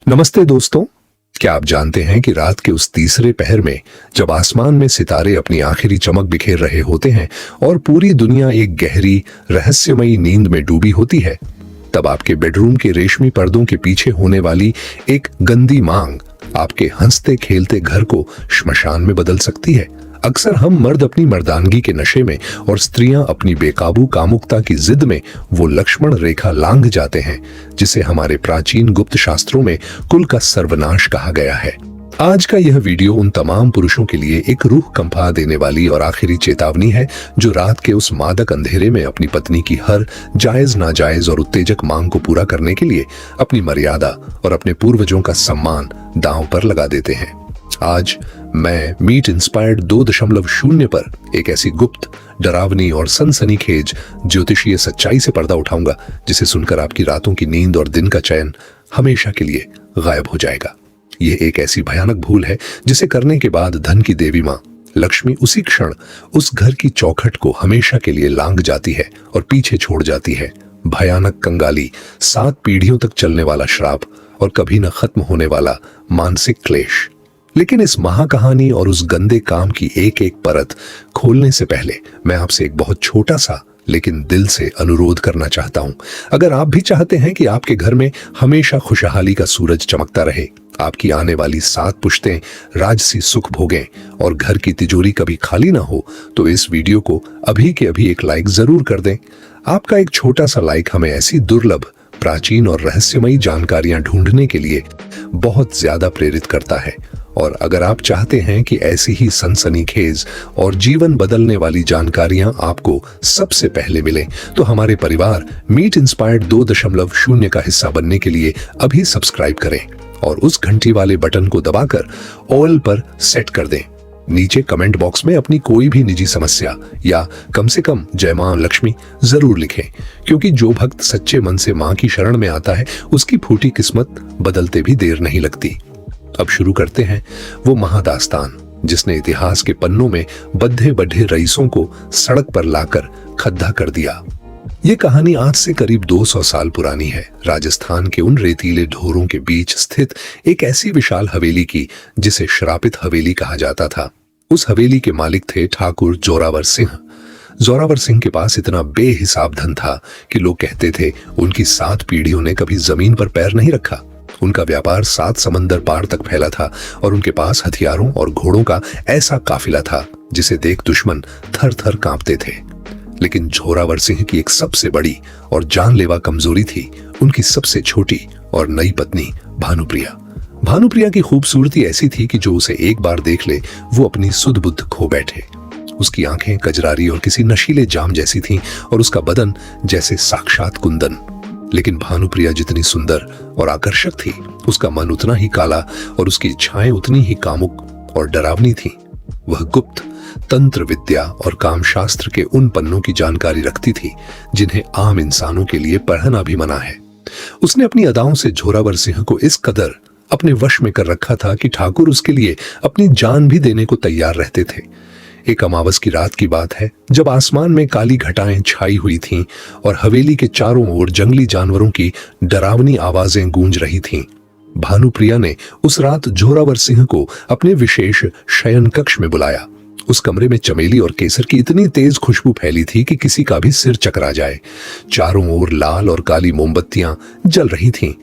नमस्ते दोस्तों। क्या आप जानते हैं कि रात के उस तीसरे पहर में जब आसमान में सितारे अपनी आखिरी चमक बिखेर रहे होते हैं और पूरी दुनिया एक गहरी रहस्यमयी नींद में डूबी होती है, तब आपके बेडरूम के रेशमी पर्दों के पीछे होने वाली एक गंदी मांग आपके हंसते खेलते घर को श्मशान में बदल सकती है। अक्सर हम मर्द अपनी मर्दानगी के नशे में और स्त्रियां अपनी बेकाबू कामुकता की जिद में वो लक्ष्मण रेखा लांघ जाते हैं जिसे हमारे प्राचीन गुप्त शास्त्रों में कुल का सर्वनाश कहा गया है। आज का यह वीडियो उन तमाम पुरुषों के लिए एक रूह कंपा देने वाली और आखिरी चेतावनी है जो रात के उस मादक अंधेरे में अपनी पत्नी की हर जायज नाजायज और उत्तेजक मांग को पूरा करने के लिए अपनी मर्यादा और अपने पूर्वजों का सम्मान दांव पर लगा देते हैं। आज मैं मीट इंस्पायर्ड 2.0 पर एक ऐसी गुप्त, डरावनी और सनसनीखेज ज्योतिषीय सच्चाई से पर्दा उठाऊंगा जिसे सुनकर आपकी रातों की नींद और दिन का चैन हमेशा के लिए गायब हो जाएगा। यह एक ऐसी भयानक भूल है जिसे करने के बाद धन की देवी मां लक्ष्मी उसी क्षण उस घर की चौखट को हमेशा के लिए लांघ जाती है और पीछे छोड़ जाती है। भयानक कंगाली, 7 पीढ़ियों तक चलने वाला श्राप और कभी न खत्म होने वाला मानसिक क्लेश। लेकिन इस महाकहानी और उस गंदे काम की एक एक परत खोलने से पहले मैं आपसे एक बहुत छोटा सा लेकिन दिल से अनुरोध करना चाहता हूं। अगर आप भी चाहते हैं कि आपके घर में हमेशा खुशहाली का सूरज चमकता रहे, आपकी आने वाली 7 पुश्तें राजसी सुख भोगें और घर की तिजोरी कभी खाली ना हो, तो इस वीडियो को अभी के अभी एक लाइक जरूर कर दें। आपका एक छोटा सा लाइक हमें ऐसी दुर्लभ, प्राचीन और रहस्यमयी जानकारियां ढूंढने के लिए बहुत ज्यादा प्रेरित करता है। और अगर आप चाहते हैं कि ऐसी ही सनसनीखेज और जीवन बदलने वाली जानकारियां आपको सबसे पहले मिलें, तो हमारे परिवार मीट इंस्पायर्ड 2.0 का हिस्सा बनने के लिए अभी सब्सक्राइब करें और उस घंटी वाले बटन को दबाकर ऑल पर सेट कर दें। नीचे कमेंट बॉक्स में अपनी कोई भी निजी समस्या या कम से कम जय मां लक्ष्मी जरूर लिखें, क्योंकि जो भक्त सच्चे मन से मां की शरण में आता है उसकी फूटी किस्मत बदलते भी देर नहीं लगती। अब शुरू करते हैं वो महादास्तान जिसने इतिहास के पन्नों में बद्धे बढ़े रईसों को सड़क पर लाकर खड्डा कर दिया। ये कहानी आज से करीब 200 साल पुरानी है। राजस्थान के उन रेतीले ढोरों के बीच स्थित एक ऐसी विशाल हवेली की जिसे श्रापित हवेली कहा जाता था। उस हवेली के मालिक थे ठाकुर जोरावर सिंह। जोरावर सिंह के पास इतना बेहिसाब धन था कि लोग कहते थे उनकी 7 पीढ़ियों ने कभी जमीन पर पैर नहीं रखा। उनका व्यापार 7 समंदर पार तक फैला था और उनके पास हथियारों और घोड़ों का ऐसा काफिला था जिसे देख दुश्मन थर थर कांपते थे। लेकिन जोरावर सिंह की एक सबसे बड़ी और जानलेवा कमजोरी थी उनकी सबसे छोटी और नई पत्नी भानुप्रिया। भानुप्रिया की खूबसूरती ऐसी थी कि जो उसे एक बार देख ले वो अपनी सुध बुद्ध खो बैठे। उसकी आंखें कजरारी और किसी नशीले जाम जैसी थीं और उसका बदन जैसे साक्षात कुंदन। लेकिन भानुप्रिया जितनी सुंदर और आकर्षक थी, उसका मन उतना ही काला और उसकी इच्छाएं उतनी ही कामुक और डरावनी थीं। वह गुप्त तंत्र विद्या और कामशास्त्र के उन पन्नों की जानकारी रखती थी जिन्हें आम इंसानों के लिए पढ़ना भी मना है। उसने अपनी अदाओं से जोरावर सिंह को इस कदर अपने वश में कर रखा था कि ठाकुर उसके लिए अपनी जान भी देने को तैयार रहते थे। एक अमावस की रात की बात है जब आसमान में काली घटाएं छाई हुई थीं और हवेली के चारों ओर जंगली जानवरों की डरावनी आवाजें गूंज रही थीं। भानुप्रिया ने उस रात जोरावर सिंह को अपने विशेष शयन कक्ष में बुलाया। उस कमरे में चमेली और केसर की इतनी तेज खुशबू फैली थी कि किसी का भी सिर चकरा जाए। चारों ओर लाल और काली मोमबत्तियां जल रही थीं।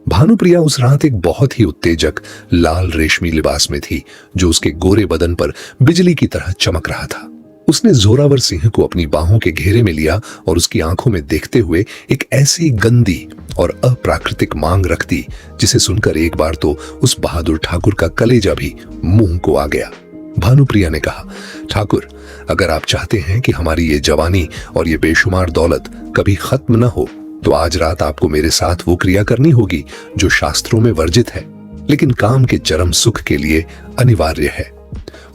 भानुप्रिया उस रात एक बहुत ही उत्तेजक लाल रेशमी लिबास में थी जो उसके गोरे बदन पर बिजली की तरह चमक रहा था। उसने जोरावर सिंह को अपनी बाहों के घेरे में लिया और उसकी आंखों में देखते हुए एक ऐसी गंदी और अप्राकृतिक मांग रख दी जिसे सुनकर एक बार तो उस बहादुर ठाकुर का कलेजा भी मुंह को आ गया। भानुप्रिया ने कहा, ठाकुर, अगर आप चाहते हैं कि हमारी ये जवानी और ये बेशुमार दौलत कभी खत्म न हो, तो आज रात आपको मेरे साथ वो क्रिया करनी होगी जो शास्त्रों में वर्जित है लेकिन काम के चरम सुख के लिए अनिवार्य है।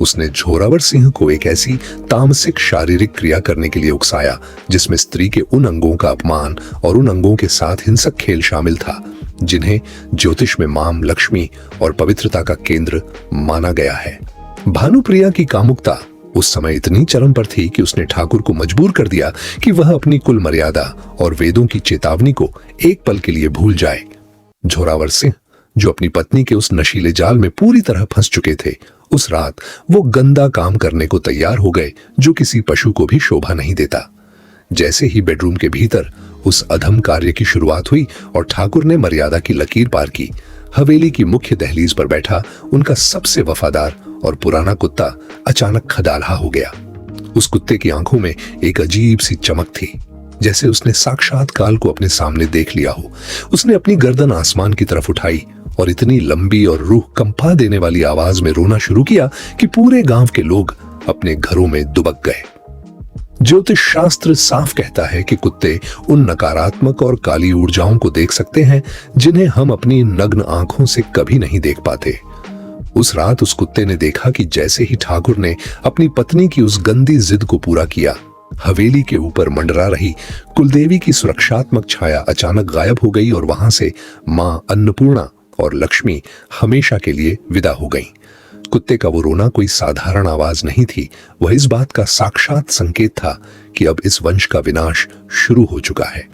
उसने जोरावर सिंह को एक ऐसी तामसिक शारीरिक क्रिया करने के लिए उकसाया जिसमें स्त्री के उन अंगों का अपमान और उन अंगों के साथ हिंसक खेल शामिल था जिन्हें ज्योतिष में मां लक्ष्मी और पवित्रता का केंद्र माना गया है। भानुप्रिया की कामुकता उस समय इतनी चरम पर थी कि उसने ठाकुर को मजबूर कर दिया कि वह अपनी कुल मर्यादा और वेदों की चेतावनी को एक पल के लिए भूल जाए। जोरावर सिंह जो अपनी पत्नी के उस नशीले जाल में पूरी तरह फंस चुके थे, उस रात वो गंदा काम करने को तैयार हो गए जो किसी पशु को भी शोभा नहीं देता। जैसे ही बेडरूम के भीतर उस अधम कार्य की शुरुआत हुई और ठाकुर ने मर्यादा की लकीर पार की, हवेली की मुख्य दहलीज पर बैठा उनका सबसे वफादार और पुराना कुत्ता अचानक खदालहा हो गया। उस कुत्ते की आंखों में एक अजीब सी चमक थी, जैसे उसने साक्षात काल को अपने सामने देख लिया हो। उसने अपनी गर्दन आसमान की तरफ उठाई और इतनी लंबी और रूह कंपा देने वाली आवाज में रोना शुरू किया कि पूरे गांव के लोग अपने घरों में दुबक गए। ज्योतिष शास्त्र साफ कहता है कि कुत्ते उन नकारात्मक और काली ऊर्जाओं को देख सकते हैं जिन्हें हम अपनी नग्न आंखों से कभी नहीं देख पाते। उस रात उस कुत्ते ने देखा कि जैसे ही ठाकुर ने अपनी पत्नी की उस गंदी जिद को पूरा किया, हवेली के ऊपर मंडरा रही कुलदेवी की सुरक्षात्मक छाया अचानक गायब हो गई और वहां से मां अन्नपूर्णा और लक्ष्मी हमेशा के लिए विदा हो गईं। कुत्ते का वो रोना कोई साधारण आवाज नहीं थी, वह इस बात का साक्षात संकेत था कि अब इस वंश का विनाश शुरू हो चुका है।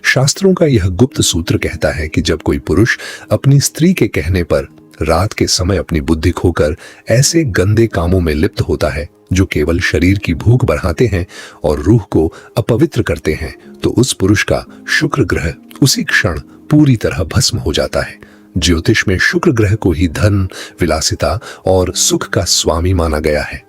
शास्त्रों का यह गुप्त सूत्र कहता है कि जब कोई पुरुष अपनी स्त्री के कहने पर रात के समय अपनी बुद्धि खोकर ऐसे गंदे कामों में लिप्त होता है जो केवल शरीर की भूख बढ़ाते हैं और रूह को अपवित्र करते हैं, तो उस पुरुष का शुक्र ग्रह उसी क्षण पूरी तरह भस्म हो जाता है। ज्योतिष में शुक्र ग्रह को ही धन, विलासिता और सुख का स्वामी माना गया है।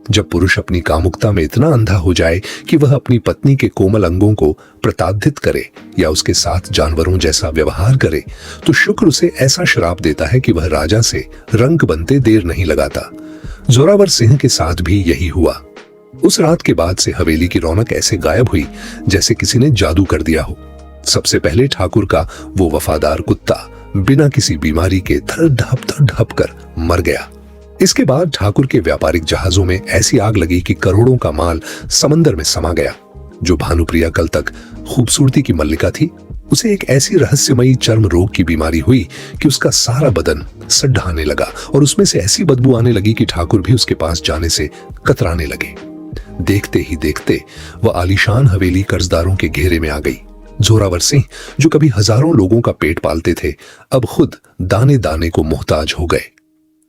जब पुरुष अपनी कामुकता में इतना अंधा हो जाए कि वह अपनी पत्नी के कोमल अंगों को प्रताड़ित करे या उसके साथ जानवरों जैसा व्यवहार करे, तो शुक्र उसे ऐसा श्राप देता है कि वह राजा से रंक बनते देर नहीं लगाता। जोरावर सिंह के साथ भी यही हुआ। उस रात के बाद से हवेली की रौनक ऐसे गायब हुई जैसे किसी ने जादू कर दिया हो। सबसे पहले ठाकुर का वो वफादार कुत्ता बिना किसी बीमारी के धड़ ढप कर मर गया। इसके बाद ठाकुर के व्यापारिक जहाजों में ऐसी आग लगी कि करोड़ों का माल समंदर में समा गया। जो भानुप्रिया कल तक खूबसूरती की मल्लिका थी, उसे एक ऐसी रहस्यमयी चर्म रोग की बीमारी हुई कि उसका सारा बदन सड्ढाने लगा और उसमें से ऐसी बदबू आने लगी कि ठाकुर भी उसके पास जाने से कतराने लगे। देखते ही देखते वह आलीशान हवेली कर्जदारों के घेरे में आ गई। जोरावर सिंह, जो कभी हजारों लोगों का पेट पालते थे, अब खुद दाने दाने को मोहताज हो गए।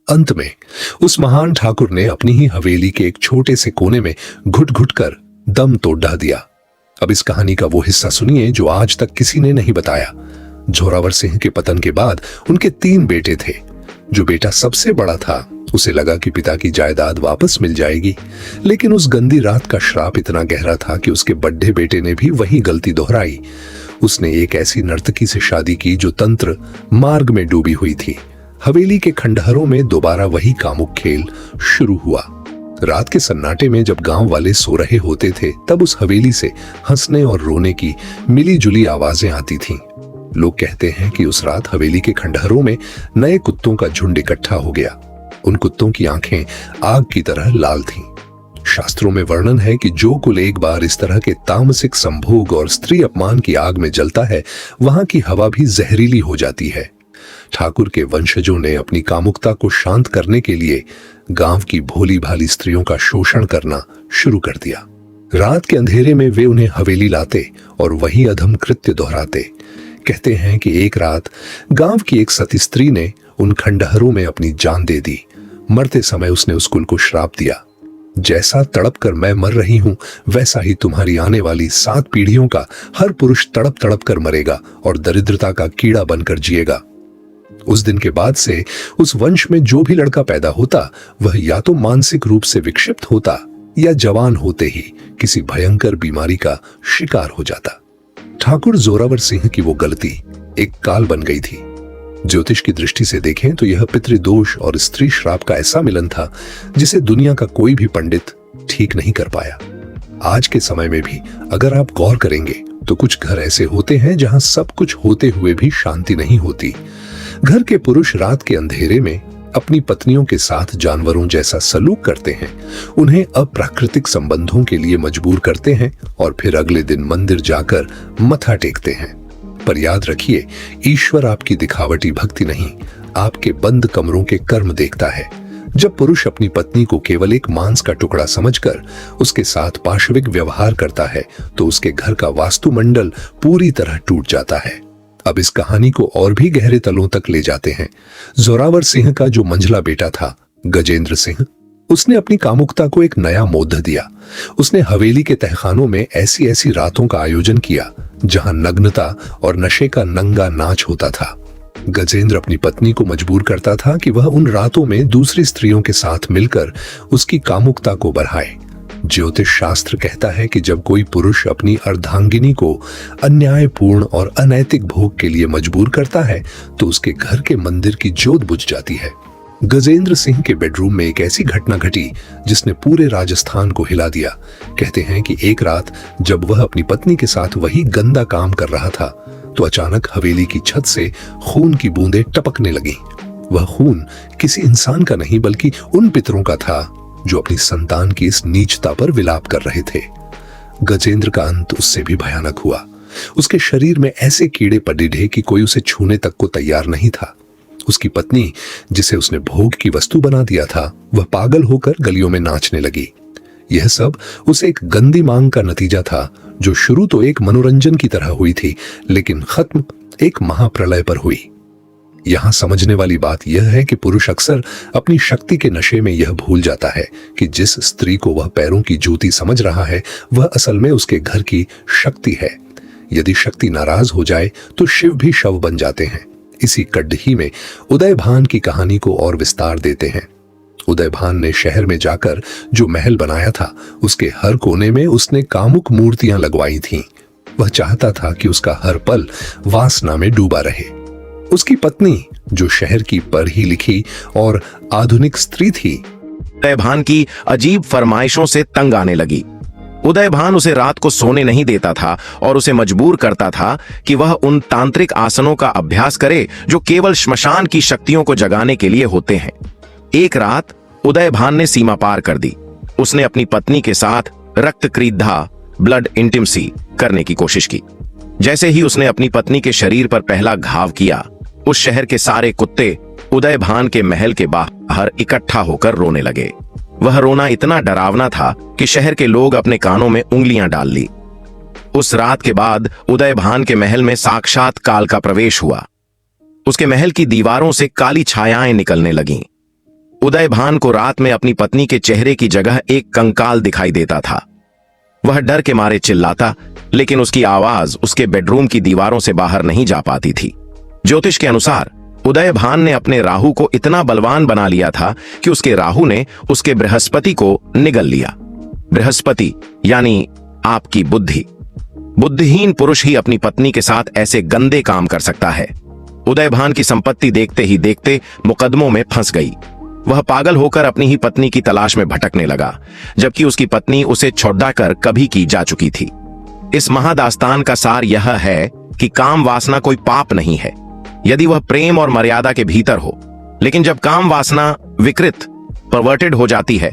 अंत में उस महान ठाकुर ने अपनी ही हवेली के एक छोटे से कोने में घुट घुट कर दम तोड़ ढा दिया। अब इस कहानी का वो हिस्सा सुनिए जो आज तक किसी ने नहीं बताया। जोरावर सिंह के पतन के बाद उनके 3 बेटे थे। जो बेटा सबसे बड़ा था, उसे लगा कि पिता की जायदाद वापस मिल जाएगी, लेकिन उस गंदी रात का श्राप इतना गहरा था कि उसके बड़े बेटे ने भी वही गलती दोहराई। उसने एक ऐसी नर्तकी से शादी की जो तंत्र मार्ग में डूबी हुई थी। हवेली के खंडहरों में दोबारा वही कामुक खेल शुरू हुआ। रात के सन्नाटे में जब गांव वाले सो रहे होते थे, तब उस हवेली से हंसने और रोने की मिली जुली आवाजें आती थीं। लोग कहते हैं कि उस रात हवेली के खंडहरों में नए कुत्तों का झुंड इकट्ठा हो गया। उन कुत्तों की आंखें आग की तरह लाल थीं। शास्त्रों में वर्णन है कि जो कुल एक बार इस तरह के तामसिक संभोग और स्त्री अपमान की आग में जलता है, वहां की हवा भी जहरीली हो जाती है। ठाकुर के वंशजों ने अपनी कामुकता को शांत करने के लिए गांव की भोली भाली स्त्रियों का शोषण करना शुरू कर दिया। रात के अंधेरे में वे उन्हें हवेली लाते और वही अधम कृत्य दोहराते। कहते हैं कि एक रात गांव की एक सती स्त्री ने उन खंडहरों में अपनी जान दे दी। मरते समय उसने उस कुल को श्राप दिया, जैसा तड़प कर मैं मर रही हूं, वैसा ही तुम्हारी आने वाली 7 पीढ़ियों का हर पुरुष तड़प तड़प कर मरेगा और दरिद्रता का कीड़ा बनकर जिएगा। उस दिन के बाद से उस वंश में जो भी लड़का पैदा होता, वह या तो मानसिक रूप से विक्षिप्त होता या जवान होते ही किसी भयंकर बीमारी का शिकार हो जाता। ठाकुर जोरावर सिंह की वो गलती एक काल बन गई थी। ज्योतिष की दृष्टि से देखें तो यह पितृदोष और स्त्री श्राप का ऐसा मिलन था जिसे दुनिया का कोई भी पंडित ठीक नहीं कर पाया। आज के समय में भी अगर आप गौर करेंगे तो कुछ घर ऐसे होते हैं जहां सब कुछ होते हुए भी शांति नहीं होती। घर के पुरुष रात के अंधेरे में अपनी पत्नियों के साथ जानवरों जैसा सलूक करते हैं, उन्हें अप्राकृतिक संबंधों के लिए मजबूर करते हैं और फिर अगले दिन मंदिर जाकर मत्था टेकते हैं। पर याद रखिए, ईश्वर आपकी दिखावटी भक्ति नहीं, आपके बंद कमरों के कर्म देखता है। जब पुरुष अपनी पत्नी को केवल एक मांस का टुकड़ा समझकर उसके साथ पाशविक व्यवहार करता है, तो उसके घर का वास्तुमंडल पूरी तरह टूट जाता है। अब इस कहानी को और भी गहरे तलों तक ले जाते हैं। जोरावर सिंह का जो मंझला बेटा था गजेंद्र सिंह, उसने अपनी कामुकता को एक नया मोड़ दिया। उसने हवेली के तहखानों में ऐसी ऐसी रातों का आयोजन किया जहां नग्नता और नशे का नंगा नाच होता था। गजेंद्र अपनी पत्नी को मजबूर करता था कि वह उन रातों में दूसरी स्त्रियों के साथ मिलकर उसकी कामुकता को बढ़ाए। ज्योतिष शास्त्र कहता है कि जब कोई पुरुष अपनी अर्धांगिनी को अन्यायपूर्ण और अनैतिक भोग के लिए मजबूर करता है तो उसके घर के मंदिर की ज्योत बुझ जाती है। गजेंद्र सिंह के बेडरूम में एक ऐसी घटना घटी जिसने पूरे राजस्थान को हिला दिया। कहते हैं कि एक रात जब वह अपनी पत्नी के साथ वही गंदा काम कर रहा था तो अचानक हवेली की छत से खून की बूंदें टपकने लगी। वह खून किसी इंसान का नहीं बल्कि उन पितरों का था जो अपनी संतान की इस नीचता पर विलाप कर रहे थे। गजेंद्र का अंत उससे भी भयानक हुआ। उसके शरीर में ऐसे कीड़े पड़े कि कोई उसे छूने तक को तैयार नहीं था। उसकी पत्नी, जिसे उसने भोग की वस्तु बना दिया था, वह पागल होकर गलियों में नाचने लगी। यह सब उसे एक गंदी मांग का नतीजा था जो शुरू तो एक मनोरंजन की तरह हुई थी लेकिन खत्म एक महाप्रलय पर हुई। यहां समझने वाली बात यह है कि पुरुष अक्सर अपनी शक्ति के नशे में यह भूल जाता है कि जिस स्त्री को वह पैरों की जूती समझ रहा है वह असल में उसके घर की शक्ति है। यदि शक्ति नाराज हो जाए तो शिव भी शव बन जाते हैं। इसी कड्ढी में उदयभान की कहानी को और विस्तार देते हैं। उदयभान ने शहर में जाकर जो महल बनाया था उसके हर कोने में उसने कामुक मूर्तियां लगवाई थीं। वह चाहता था कि उसका हर पल वासना में डूबा रहे। उसकी पत्नी, जो शहर की पढ़ी लिखी और आधुनिक स्त्री थी, उदयभान की अजीब फरमाइशों से तंग आने लगी। उदयभान उसे रात को सोने नहीं देता था और उसे मजबूर करता था कि वह उन तांत्रिक आसनों का अभ्यास करे जो केवल श्मशान की शक्तियों को जगाने के लिए होते हैं। एक रात उदयभान ने सीमा पार कर दी। उसने अपनी पत्नी के साथ रक्त क्रीड़ा ब्लड इंटिमेसी करने की कोशिश की। जैसे ही उसने अपनी पत्नी के शरीर पर पहला घाव किया, उस शहर के सारे कुत्ते उदयभान के महल के बाहर इकट्ठा होकर रोने लगे। वह रोना इतना डरावना था कि शहर के लोग अपने कानों में उंगलियां डाल ली। उस रात के बाद उदयभान के महल में साक्षात काल का प्रवेश हुआ। उसके महल की दीवारों से काली छायाएं निकलने लगीं। उदयभान को रात में अपनी पत्नी के चेहरे की जगह एक कंकाल दिखाई देता था। वह डर के मारे चिल्लाता, लेकिन उसकी आवाज उसके बेडरूम की दीवारों से बाहर नहीं जा पाती थी। ज्योतिष के अनुसार उदयभान ने अपने राहु को इतना बलवान बना लिया था कि उसके राहु ने उसके बृहस्पति को निगल लिया। बृहस्पति यानी आपकी बुद्धि। बुद्धिहीन पुरुष ही अपनी पत्नी के साथ ऐसे गंदे काम कर सकता है। उदयभान की संपत्ति देखते ही देखते मुकदमों में फंस गई। वह पागल होकर अपनी ही पत्नी की तलाश में भटकने लगा, जबकि उसकी पत्नी उसे छोड़कर कभी की जा चुकी थी। इस महादास्तान का सार यह है कि काम वासना कोई पाप नहीं है यदि वह प्रेम और मर्यादा के भीतर हो, लेकिन जब काम वासना विकृत परवर्टेड हो जाती है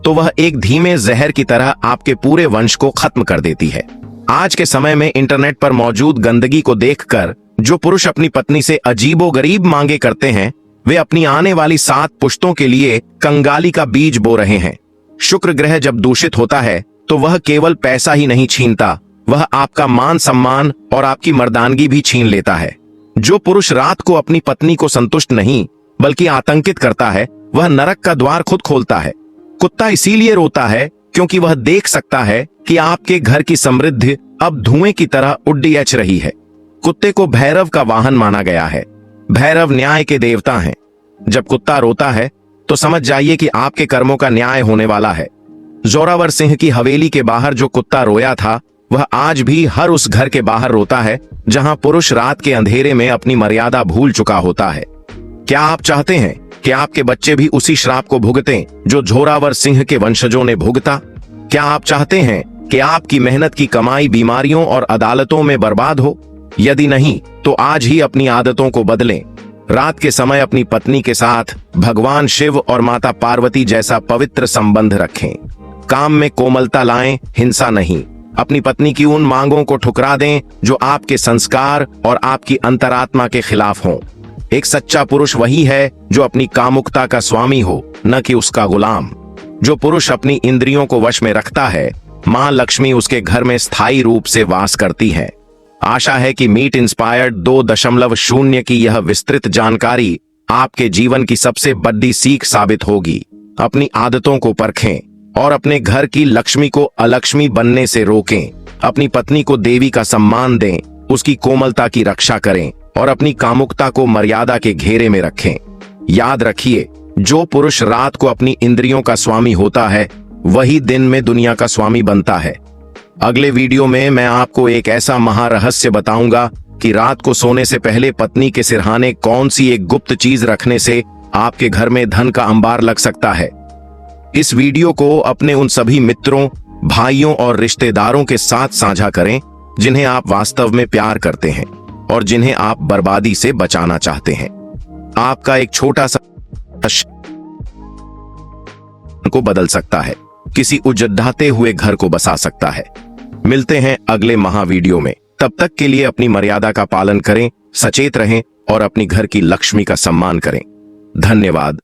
तो वह एक धीमे जहर की तरह आपके पूरे वंश को खत्म कर देती है। आज के समय में इंटरनेट पर मौजूद गंदगी को देखकर जो पुरुष अपनी पत्नी से अजीबोगरीब मांगे करते हैं, वे अपनी आने वाली 7 पुश्तों के लिए कंगाली का बीज बो रहे हैं। शुक्र ग्रह जब दूषित होता है तो वह केवल पैसा ही नहीं छीनता, वह आपका मान सम्मान और आपकी मर्दानगी भी छीन लेता है। जो पुरुष रात को अपनी पत्नी को संतुष्ट नहीं बल्कि आतंकित करता है, वह नरक का द्वार खुद खोलता है। कुत्ता इसीलिए रोता है क्योंकि वह देख सकता है कि आपके घर की समृद्धि अब धुएं की तरह उड्डीयच रही है। कुत्ते को भैरव का वाहन माना गया है। भैरव न्याय के देवता हैं। जब कुत्ता रोता है तो समझ जाइए कि आपके कर्मों का न्याय होने वाला है। जोरावर सिंह की हवेली के बाहर जो कुत्ता रोया था, वह आज भी हर उस घर के बाहर रोता है जहां पुरुष रात के अंधेरे में अपनी मर्यादा भूल चुका होता है। क्या आप चाहते हैं कि आपके बच्चे भी उसी श्राप को भुगतें जो जोरावर सिंह के वंशजों ने भुगता? क्या आप चाहते हैं कि आपकी मेहनत की कमाई बीमारियों और अदालतों में बर्बाद हो? यदि नहीं तो आज ही अपनी आदतों को बदलें। रात के समय अपनी पत्नी के साथ भगवान शिव और माता पार्वती जैसा पवित्र संबंध रखें। काम में कोमलता लाएं, हिंसा नहीं। अपनी पत्नी की उन मांगों को ठुकरा दें जो आपके संस्कार और आपकी अंतरात्मा के खिलाफ हों। एक सच्चा पुरुष वही है जो अपनी कामुकता का स्वामी हो, न कि उसका गुलाम। जो पुरुष अपनी इंद्रियों को वश में रखता है, मां लक्ष्मी उसके घर में स्थायी रूप से वास करती है। आशा है कि मीट इंस्पायर्ड 2.0 की यह विस्तृत जानकारी आपके जीवन की सबसे बड़ी सीख साबित होगी। अपनी आदतों को परखें और अपने घर की लक्ष्मी को अलक्ष्मी बनने से रोकें। अपनी पत्नी को देवी का सम्मान दें, उसकी कोमलता की रक्षा करें और अपनी कामुकता को मर्यादा के घेरे में रखें। याद रखिए, जो पुरुष रात को अपनी इंद्रियों का स्वामी होता है वही दिन में दुनिया का स्वामी बनता है। अगले वीडियो में मैं आपको एक ऐसा महारहस्य बताऊंगा कि रात को सोने से पहले पत्नी के सिरहाने कौन सी एक गुप्त चीज रखने से आपके घर में धन का अंबार लग सकता है। इस वीडियो को अपने उन सभी मित्रों, भाइयों और रिश्तेदारों के साथ साझा करें जिन्हें आप वास्तव में प्यार करते हैं और जिन्हें आप बर्बादी से बचाना चाहते हैं। आपका एक छोटा सा को बदल सकता है, किसी उजड़ाते हुए घर को बसा सकता है। मिलते हैं अगले महावीडियो में। तब तक के लिए अपनी मर्यादा का पालन करें, सचेत रहें और अपनी घर की लक्ष्मी का सम्मान करें। धन्यवाद।